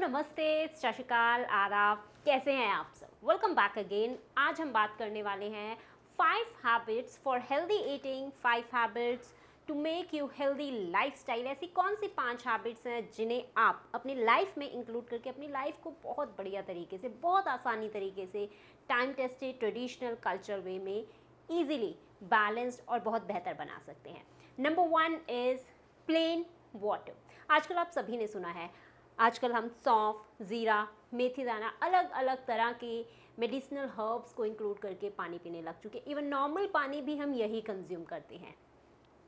नमस्ते, सत श्री अकाल, आदाब। कैसे हैं आप सब? Welcome back again. आज हम बात करने वाले हैं 5 habits for healthy eating, 5 habits to make you healthy lifestyle. ऐसी कौन सी 5 हैबिट्स हैं जिन्हें आप अपनी लाइफ में इंक्लूड करके अपनी लाइफ को बहुत बढ़िया तरीके से, बहुत आसानी तरीके से, टाइम टेस्टेड, ट्रेडिशनल, कल्चर वे में ईजिली बैलेंस्ड और बहुत बेहतर बना सकते हैं। Number 1 is plain water. आजकल आप सभी ने सुना है, आजकल हम सौंफ, ज़ीरा, मेथी दाना, अलग अलग तरह के मेडिसिनल हर्ब्स को इंक्लूड करके पानी पीने लग चुके। इवन नॉर्मल पानी भी हम यही कंज्यूम करते हैं।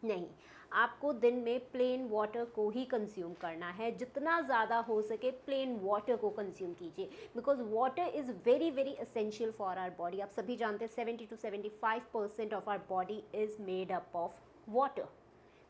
नहीं, आपको दिन में प्लेन वाटर को ही कंज्यूम करना है। जितना ज़्यादा हो सके प्लेन वाटर को कंज्यूम कीजिए, because water is very very essential for our body. आप सभी जानते हैं 70 to 75% of our body is made up of water,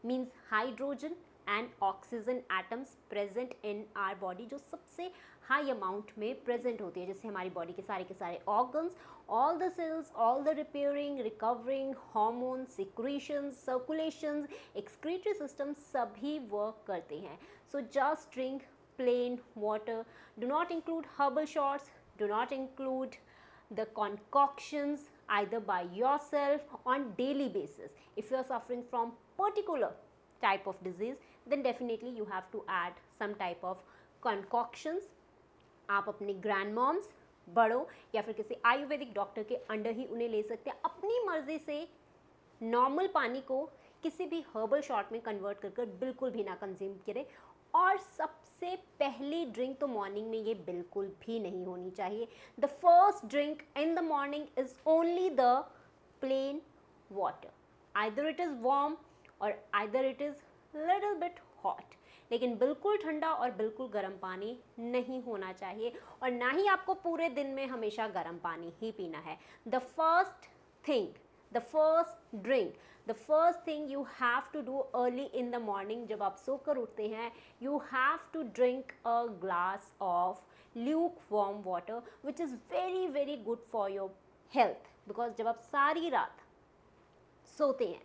means hydrogen and oxygen atoms present in our body, जो सबसे हाई अमाउंट में present होती है, जिससे हमारी बॉडी के सारे organs, all the cells, all the repairing, recovering, hormone, secretions, circulations, excretory system सभी वर्क करते हैं। So just drink plain water. Do not include herbal shots, do not include the concoctions either by yourself on daily basis. If you are suffering from particular type of disease, then definitely you have to add some type of concoctions. आप अपने grand moms, बड़ों या फिर किसी Ayurvedic doctor के under ही उन्हें ले सकते हैं। अपनी मर्जी से नॉर्मल पानी को किसी भी हर्बल शॉट में कन्वर्ट कर बिल्कुल भी ना कंज्यूम करें। और सबसे पहली ड्रिंक तो मॉर्निंग में ये बिल्कुल भी नहीं होनी चाहिए। The first drink in the morning is only the plain water, either it is warm और either it is little bit hot, लेकिन बिल्कुल ठंडा और बिल्कुल गर्म पानी नहीं होना चाहिए। और ना ही आपको पूरे दिन में हमेशा गर्म पानी ही पीना है। The first thing, the first drink, the first thing you have to do early in the morning, जब आप सोकर उठते हैं, you have to drink a glass of lukewarm water, which is very very good for your health, because जब आप सारी रात सोते हैं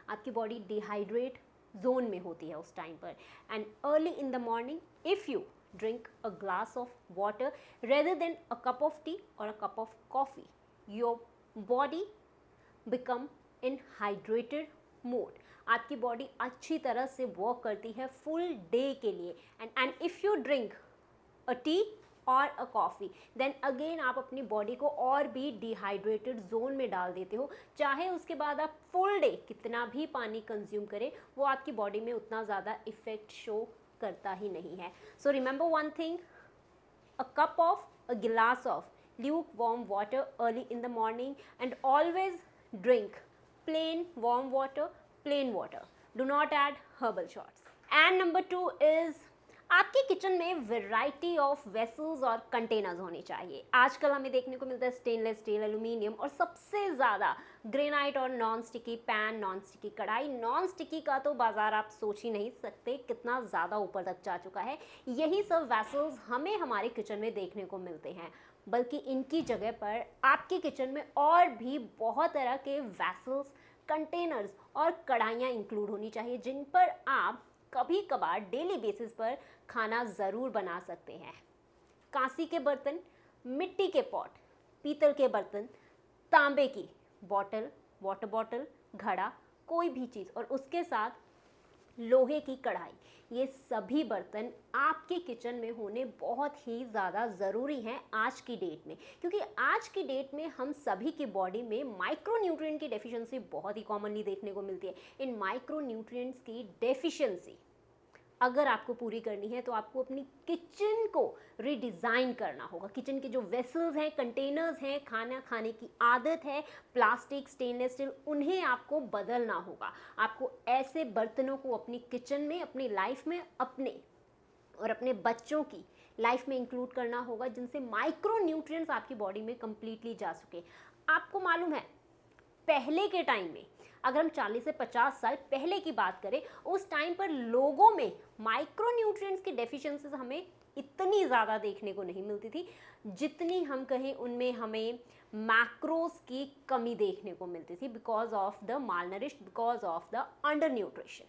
आपकी बॉडी डिहाइड्रेट जोन में होती है उस टाइम पर, and early in the morning if you drink a glass of water rather than a cup of tea or a cup of coffee, your body become in hydrated mode. आपकी body अच्छी तरह से work करती है full day के लिए। And if you drink a T और a coffee, then again आप अपनी बॉडी को और भी डिहाइड्रेटेड जोन में डाल देते हो। चाहे उसके बाद आप फुल डे कितना भी पानी कंज्यूम करें, वो आपकी बॉडी में उतना ज़्यादा इफ़ेक्ट शो करता ही नहीं है। So remember one thing, a cup of, a glass of lukewarm water early in the morning, and always drink plain warm water, plain water. Do not add herbal shots. And number 2 is आपके kitchen में variety of vessels और containers होने चाहिए। आजकल हमें देखने को मिलता है स्टेनलेस स्टील, एल्यूमिनियम और सबसे ज़्यादा ग्रेनाइट और non sticky pan, non sticky कढ़ाई। नॉन स्टिकी का तो बाज़ार आप सोच ही नहीं सकते कितना ज़्यादा ऊपर तक जा चुका है। यही सब वेसल्स हमें हमारे किचन में देखने को मिलते हैं, बल्कि इनकी जगह पर आपके किचन में और भी बहुत तरह के वेसल्स, कंटेनर्स और कढ़ाइयाँ इंक्लूड होनी चाहिए, जिन पर आप कभी कभार डेली बेसिस पर खाना ज़रूर बना सकते हैं। कांसी के बर्तन, मिट्टी के पॉट, पीतल के बर्तन, तांबे की बॉटल, वाटर बॉटल, घड़ा, कोई भी चीज़, और उसके साथ लोहे की कढ़ाई, ये सभी बर्तन आपके किचन में होने बहुत ही ज़्यादा ज़रूरी हैं आज की डेट में। क्योंकि आज की डेट में हम सभी की बॉडी में माइक्रोन्यूट्रिएंट की डेफिशिएंसी बहुत ही कॉमनली देखने को मिलती है। इन माइक्रोन्यूट्रिएंट्स की डेफिशिएंसी अगर आपको पूरी करनी है तो आपको अपनी किचन को रीडिज़ाइन करना होगा। किचन के जो वेसल्स हैं, कंटेनर्स हैं, खाना खाने की आदत है, प्लास्टिक, स्टेनलेस स्टील, उन्हें आपको बदलना होगा। आपको ऐसे बर्तनों को अपनी किचन में, अपनी लाइफ में, अपने और अपने बच्चों की लाइफ में इंक्लूड करना होगा, जिनसे माइक्रो न्यूट्रिएंट्स आपकी बॉडी में कंप्लीटली जा सके। आपको मालूम है, पहले के टाइम में, अगर हम 40 से 50 साल पहले की बात करें, उस टाइम पर लोगों में माइक्रो न्यूट्रिएंट्स की डेफिशिएंसीज हमें इतनी ज़्यादा देखने को नहीं मिलती थी जितनी हम कहें उनमें हमें मैक्रोस की कमी देखने को मिलती थी, because of the malnourished, because of the under nutrition.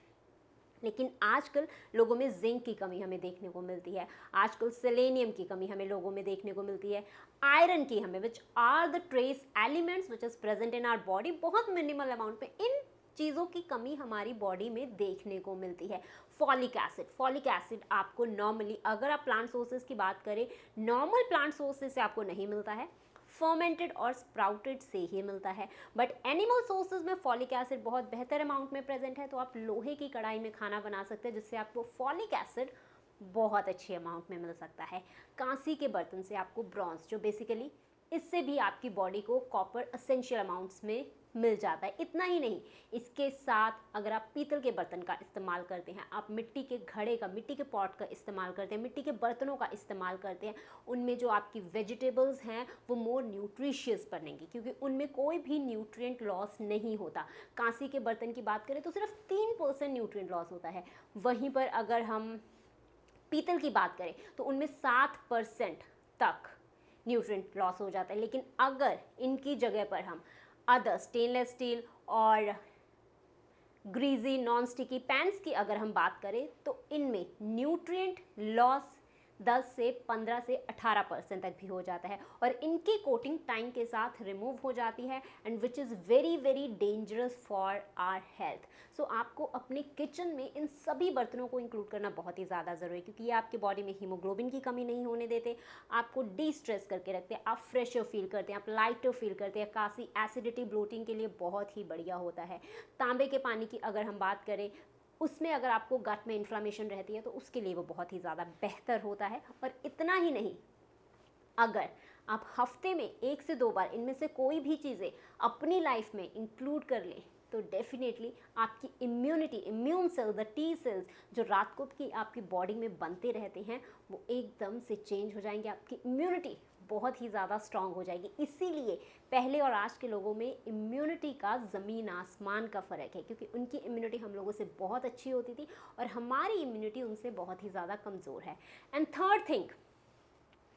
लेकिन आजकल लोगों में जिंक की कमी हमें देखने को मिलती है, आजकल सेलेनियम की कमी हमें लोगों में देखने को मिलती है, आयरन की हमें, which are the trace elements which is present in our body, बहुत मिनिमल अमाउंट में इन चीज़ों की कमी हमारी बॉडी में देखने को मिलती है। फॉलिक एसिड आपको नॉर्मली, अगर आप प्लांट सोर्सेज की बात करें, नॉर्मल प्लांट सोर्सेज से आपको नहीं मिलता है, फर्मेंटेड और स्प्राउटेड से ही मिलता है। बट एनिमल सोर्सेज में फॉलिक एसिड बहुत बेहतर अमाउंट में प्रेजेंट है, तो आप लोहे की कढ़ाई में खाना बना सकते हैं जिससे आपको फॉलिक एसिड बहुत अच्छी अमाउंट में मिल सकता है। कांसी के बर्तन से आपको ब्रॉन्ज, जो बेसिकली इससे भी आपकी बॉडी को कॉपर असेंशियल अमाउंट्स में मिल जाता है। इतना ही नहीं, इसके साथ अगर आप पीतल के बर्तन का इस्तेमाल करते हैं, आप मिट्टी के घड़े का, मिट्टी के पॉट का इस्तेमाल करते हैं, मिट्टी के बर्तनों का इस्तेमाल करते हैं, उनमें जो आपकी वेजिटेबल्स हैं वो मोर न्यूट्रिशियस बनेंगी, क्योंकि उनमें कोई भी न्यूट्रिएंट लॉस नहीं होता। कांसी के बर्तन की बात करें तो सिर्फ 3% न्यूट्रिएंट लॉस होता है, वहीं पर अगर हम पीतल की बात करें तो उनमें 7% तक न्यूट्रिएंट लॉस हो जाता है। लेकिन अगर इनकी जगह पर हम अदर स्टेनलेस स्टील और ग्रीजी नॉन स्टिकी पैन्स की अगर हम बात करें तो इनमें न्यूट्रिएंट लॉस 10 से 15 से 18% तक भी हो जाता है, और इनकी कोटिंग टाइम के साथ रिमूव हो जाती है, and which is very very dangerous for our health. So आपको अपने किचन में इन सभी बर्तनों को इंक्लूड करना बहुत ही ज़्यादा ज़रूरी है, क्योंकि ये आपके बॉडी में हीमोग्लोबिन की कमी नहीं होने देते, आपको डी स्ट्रेस करके रखते हैं, आप फ्रेशर फील करते हैं, आप लाइटर फील करते हैं। काफ़ी एसिडिटी ब्लोटिंग के लिए बहुत ही बढ़िया होता है। तांबे के पानी की अगर हम बात करें, उसमें अगर आपको गट में इन्फ्लामेशन रहती है तो उसके लिए वो बहुत ही ज़्यादा बेहतर होता है। और इतना ही नहीं, अगर आप हफ्ते में 1 से 2 बार इनमें से कोई भी चीज़ें अपनी लाइफ में इंक्लूड कर लें तो डेफिनेटली आपकी immunity, immune cell, the T cells जो रात को की आपकी बॉडी में बनते रहते हैं, वो एकदम से चेंज हो जाएंगे, आपकी इम्यूनिटी बहुत ही ज़्यादा स्ट्रांग हो जाएगी। इसीलिए पहले और आज के लोगों में इम्यूनिटी का ज़मीन आसमान का फ़र्क है, क्योंकि उनकी इम्यूनिटी हम लोगों से बहुत अच्छी होती थी और हमारी इम्यूनिटी उनसे बहुत ही ज़्यादा कमज़ोर है। एंड थर्ड थिंग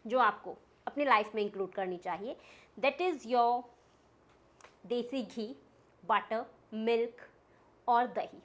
जो आपको अपनी लाइफ में इंक्लूड करनी चाहिए, दैट इज़ योर देसी घी, बटर, मिल्क और दही।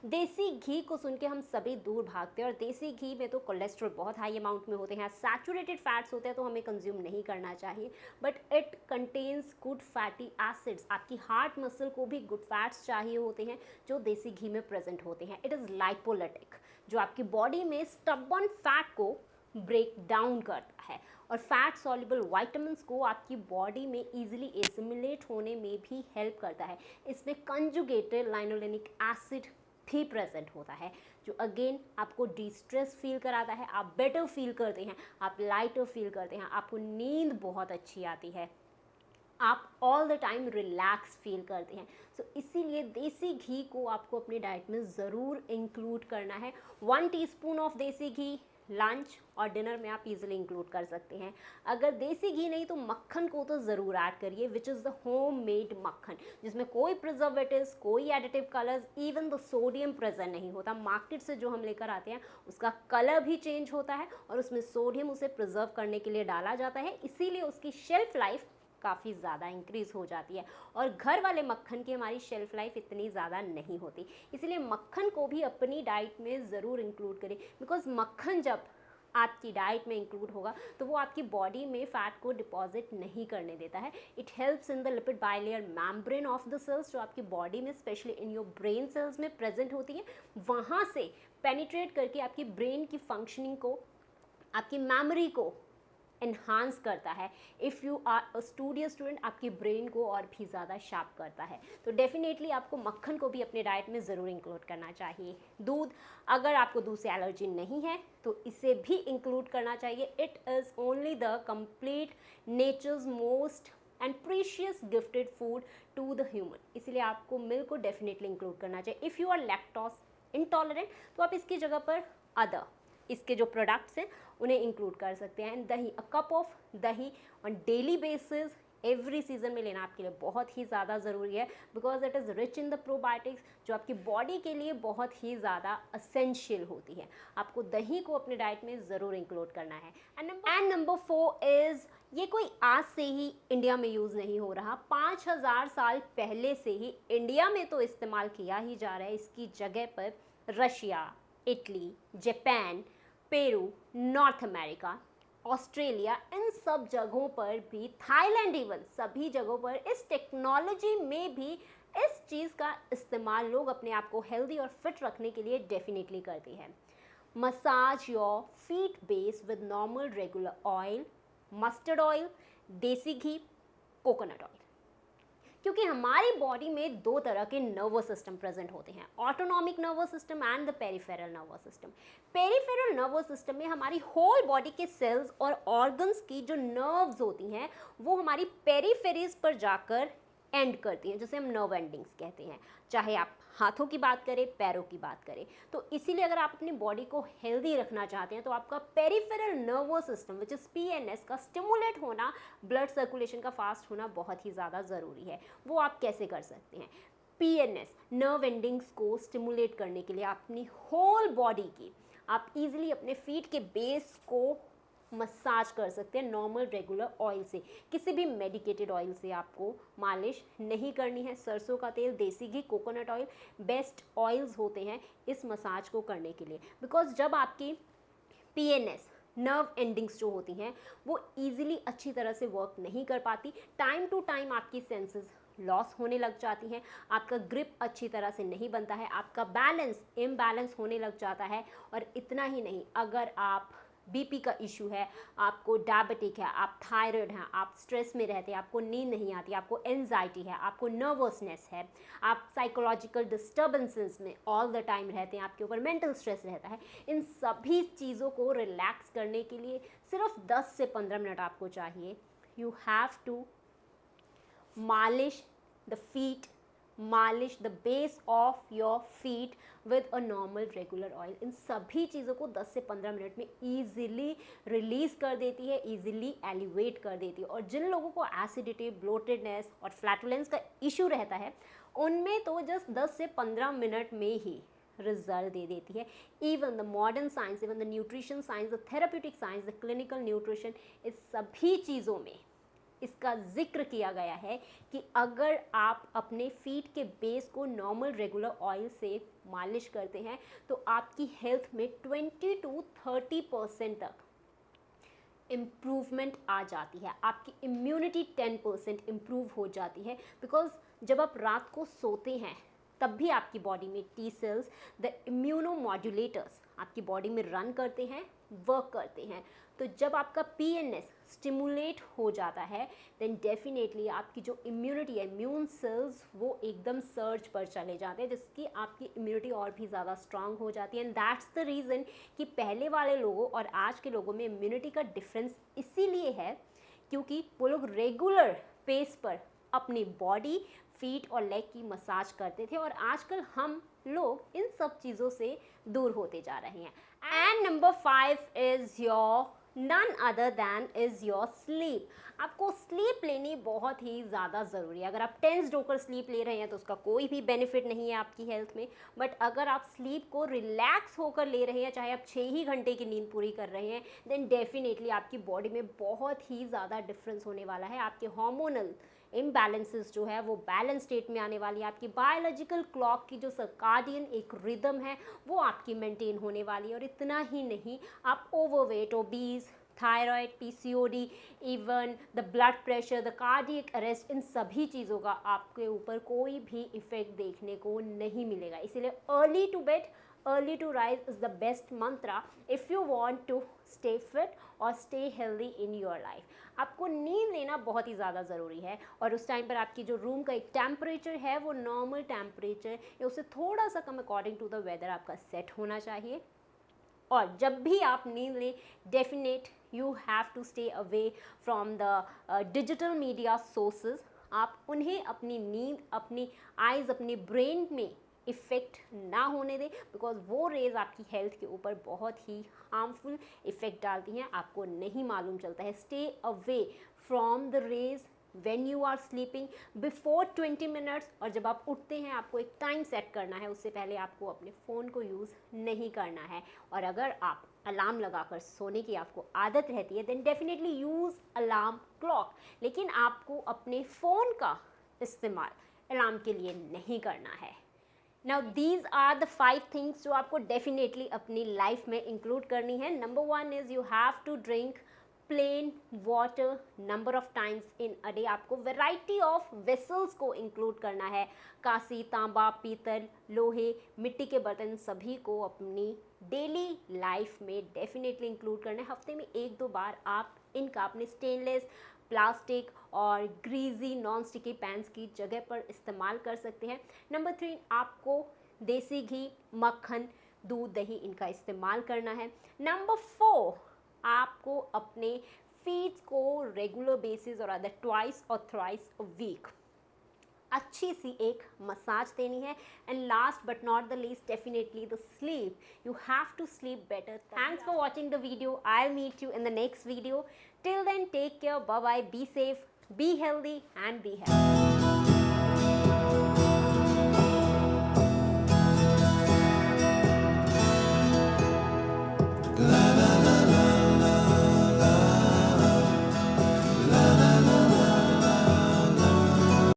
देसी घी को सुन के हम सभी दूर भागते हैं, और देसी घी में तो कोलेस्ट्रॉल बहुत हाई अमाउंट में होते हैं, सैचुरेटेड फैट्स होते हैं, तो हमें कंज्यूम नहीं करना चाहिए। But it contains good fatty acids, आपकी हार्ट मसल को भी गुड फैट्स चाहिए होते हैं जो देसी घी में प्रेजेंट होते हैं। इट इज़ लाइपोलिटिक, जो आपकी बॉडी में स्टबर्न फैट को ब्रेक डाउन करता है, और फैट सॉल्युबल वाइटामिन्स को आपकी बॉडी में इजीली एसिमिलेट होने में भी हेल्प करता है। इसमें कंजुगेटेड लाइनोलेनिक एसिड भी प्रेजेंट होता है, जो अगेन आपको डी स्ट्रेस फील कराता है, आप बेटर फील करते हैं, आप लाइटर फील करते हैं, आपको नींद बहुत अच्छी आती है, आप all the time relax feel करते हैं। सो इसीलिए देसी घी को आपको अपनी डाइट में ज़रूर इंक्लूड करना है। 1 टीस्पून ऑफ देसी घी लंच और डिनर में आप इजीली इंक्लूड कर सकते हैं। अगर देसी घी नहीं तो मक्खन को तो ज़रूर ऐड करिए, which is the home made मक्खन, जिसमें कोई प्रिजर्वेटिव्स, कोई additive colours, even the sodium present नहीं होता। मार्केट से जो हम लेकर आते हैं उसका कलर भी चेंज होता है और उसमें सोडियम उसे प्रिजर्व करने के लिए डाला जाता है, इसीलिए उसकी शेल्फ लाइफ काफ़ी ज़्यादा इंक्रीज़ हो जाती है, और घर वाले मक्खन की हमारी शेल्फ लाइफ इतनी ज़्यादा नहीं होती। इसलिए मक्खन को भी अपनी डाइट में ज़रूर इंक्लूड करें, बिकॉज मक्खन जब आपकी डाइट में इंक्लूड होगा तो वो आपकी बॉडी में फ़ैट को डिपॉजिट नहीं करने देता है। It helps in the lipid bilayer membrane of the cells, जो आपकी बॉडी में specially in your brain cells में प्रेजेंट होती है, वहाँ से पेनिट्रेट करके आपकी ब्रेन की फंक्शनिंग को, आपकी मेमोरी को एनहांस करता है। If you are a studious student, आपकी ब्रेन को और भी ज़्यादा शार्प करता है। तो डेफिनेटली आपको मक्खन को भी अपने डाइट में ज़रूर इंक्लूड करना चाहिए। दूध, अगर आपको दूध से एलर्जी नहीं है तो इसे भी इंक्लूड करना चाहिए। It is only the complete nature's most and precious gifted food to the human, इसलिए आपको मिल्क को डेफिनेटली इंक्लूड करना चाहिए। If you are lactose intolerant तो आप इसकी जगह पर अदर, इसके जो प्रोडक्ट्स हैं उन्हें इंक्लूड कर सकते हैं। दही, अ कप ऑफ दही on daily basis every season में लेना आपके लिए बहुत ही ज़्यादा ज़रूरी है, because it is rich in the probiotics, जो आपकी बॉडी के लिए बहुत ही ज़्यादा असेंशियल होती है। आपको दही को अपने डाइट में ज़रूर इंक्लूड करना है। एंड नंबर 4 इज़, ये कोई आज से ही इंडिया में यूज़ नहीं हो रहा, 5000 साल पहले से ही इंडिया में तो इस्तेमाल किया ही जा रहा है। इसकी जगह पर Russia, Italy, Japan, Peru, North America, Australia, इन सब जगहों पर भी, थाईलैंड इवन, सभी जगहों पर इस टेक्नोलॉजी में भी इस चीज़ का इस्तेमाल लोग अपने आप को हेल्दी और फिट रखने के लिए डेफिनेटली करते हैं। Massage your feet base with normal regular oil, mustard oil, देसी घी, कोकोनट ऑयल। क्योंकि हमारी बॉडी में दो तरह के नर्वस सिस्टम प्रेजेंट होते हैं, autonomic nervous system and the peripheral nervous system. Peripheral nervous system में हमारी होल बॉडी के सेल्स और ऑर्गन्स की जो नर्व्स होती हैं वो हमारी पेरिफेरीज पर जाकर एंड करती हैं, जिसे हम नर्व एंडिंग्स कहते हैं, चाहे आप हाथों की बात करें, पैरों की बात करें। तो इसीलिए अगर आप अपनी बॉडी को हेल्दी रखना चाहते हैं तो आपका peripheral nervous system which is PNS का स्टिमुलेट होना, ब्लड सर्कुलेशन का फास्ट होना बहुत ही ज़्यादा ज़रूरी है। वो आप कैसे कर सकते हैं? पीएनएस नर्व एंडिंग्स को स्टिमुलेट करने के लिए अपनी होल बॉडी की आप इजीली अपने फीट के बेस को मसाज कर सकते हैं नॉर्मल रेगुलर ऑयल से। किसी भी मेडिकेटेड ऑयल से आपको मालिश नहीं करनी है। सरसों का तेल, देसी घी, कोकोनट ऑयल बेस्ट ऑयल्स होते हैं इस मसाज को करने के लिए। बिकॉज जब आपकी पीएनएस नर्व एंडिंग्स जो होती हैं वो ईजिली अच्छी तरह से वर्क नहीं कर पाती, टाइम टू टाइम आपकी सेंसेस लॉस होने लग जाती हैं, आपका ग्रिप अच्छी तरह से नहीं बनता है, आपका बैलेंस इम्बैलेंस होने लग जाता है। और इतना ही नहीं, अगर आप बीपी का इशू है, आपको डायबिटिक है, आप थायराइड हैं, आप स्ट्रेस में रहते हैं, आपको नींद नहीं आती, आपको एंजाइटी है, आपको नर्वसनेस है, आप साइकोलॉजिकल डिस्टर्बेंसेस में ऑल द टाइम रहते हैं, आपके ऊपर मेंटल स्ट्रेस रहता है, इन सभी चीज़ों को रिलैक्स करने के लिए सिर्फ 10 से 15 मिनट आपको चाहिए। यू हैव टू मालिश द फीट, मालिश the base of your feet with a normal regular oil. इन सभी चीज़ों को 10 से 15 मिनट में ईजिली रिलीज़ कर देती है, ईजिली एलिवेट कर देती है। और जिन लोगों को एसिडिटी, ब्लोटेडनेस और फ्लैटुलेंस का इशू रहता है उनमें तो जस्ट 10 से 15 मिनट में ही रिजल्ट दे देती है। Even the modern science, even the nutrition science, the therapeutic science, the clinical nutrition, इस सभी चीज़ों में इसका जिक्र किया गया है कि अगर आप अपने फीट के बेस को नॉर्मल रेगुलर ऑयल से मालिश करते हैं तो आपकी हेल्थ में 20 to 30% तक इम्प्रूवमेंट आ जाती है। आपकी इम्यूनिटी 10% इम्प्रूव हो जाती है। बिकॉज जब आप रात को सोते हैं तब भी आपकी बॉडी में टी सेल्स, द इम्यूनोमॉड्यूलेटर्स आपकी बॉडी में रन करते हैं, वर्क करते हैं। तो जब आपका पीएनएस स्टिमुलेट हो जाता है देन डेफिनेटली आपकी जो इम्यूनिटी है, इम्यून सेल्स वो एकदम सर्च पर चले जाते हैं, जिसकी आपकी इम्यूनिटी और भी ज़्यादा स्ट्रांग हो जाती है। एंड दैट्स द रीज़न कि पहले वाले लोगों और आज के लोगों में इम्यूनिटी का डिफरेंस इसीलिए है क्योंकि वो लोग रेगुलर बेस पर अपनी बॉडी, फीट और लेग की मसाज करते थे और आजकल हम लोग इन सब चीज़ों से दूर होते जा रहे हैं। And number 5 is your none other than is your sleep. आपको स्लीप लेनी बहुत ही ज़्यादा ज़रूरी है। अगर आप टेंस्ड होकर स्लीप ले रहे हैं तो उसका कोई भी बेनिफिट नहीं है आपकी हेल्थ में। बट अगर आप स्लीप को रिलैक्स होकर ले रहे हैं, चाहे आप 6 ही घंटे की नींद पूरी कर रहे हैं, देन डेफिनेटली आपकी बॉडी में बहुत ही ज़्यादा डिफरेंस होने वाला है। आपके हार्मोनल इम्बैलेंसेस जो है वो बैलेंस स्टेट में आने वाली है। आपकी बायोलॉजिकल क्लॉक की जो सर्काडियन एक रिदम है वो आपकी मेंटेन होने वाली है। और इतना ही नहीं, आप overweight, obese, thyroid, PCOD, even the blood pressure, the cardiac arrest, इन सभी चीज़ों का आपके ऊपर कोई भी इफेक्ट देखने को नहीं मिलेगा। इसीलिए early to bed, early to rise is the best mantra if you want to stay fit और stay healthy in your life. आपको नींद लेना बहुत ही ज़्यादा ज़रूरी है और उस टाइम पर आपकी जो रूम का एक टेम्परेचर है वो नॉर्मल टेम्परेचर या उससे थोड़ा सा कम अकॉर्डिंग टू द वेदर आपका सेट होना चाहिए। और जब भी आप नींद लें definite you have to stay away from the digital media sources. आप उन्हें अपनी नींद, अपनी आइज़, अपने ब्रेन में इफ़ेक्ट ना होने दें बिकॉज वो रेज़ आपकी हेल्थ के ऊपर बहुत ही हार्मफुल इफ़ेक्ट डालती हैं, आपको नहीं मालूम चलता है। Stay away from the rays when you are sleeping before 20 minutes। और जब आप उठते हैं आपको एक टाइम सेट करना है, उससे पहले आपको अपने फ़ोन को यूज़ नहीं करना है। और अगर आप अलार्म लगाकर सोने की आपको आदत रहती है then definitely use alarm clock, लेकिन आपको अपने फ़ोन का इस्तेमाल अलार्म के लिए नहीं करना है। Now these are the 5 things जो आपको डेफिनेटली अपनी लाइफ में इंक्लूड करनी है. Number 1 is you have to drink plain water number of times in a day. आपको वेराइटी ऑफ वेसल्स को इंक्लूड करना है. कांसी, तांबा, पीतल, लोहे, मिट्टी के बर्तन सभी को अपनी डेली लाइफ में डेफिनेटली इंक्लूड करना है. हफ्ते में 1-2 बार आप इनका अपने स्टेनलेस, प्लास्टिक और ग्रीजी नॉन स्टिकी पैन्स की जगह पर इस्तेमाल कर सकते हैं. नंबर 3, आपको देसी घी, मक्खन, दूध, दही इनका इस्तेमाल करना है. नंबर 4, आपको अपने फीट को रेगुलर बेसिस और अदर ट्वाइस और थ्राइस अ वीक अच्छी सी एक मसाज देनी है. And last but not the least, definitely the sleep. You have to sleep better. Thanks for watching the video. I will meet you in the next video. Till then, take care, bye bye, be safe, be healthy and be happy.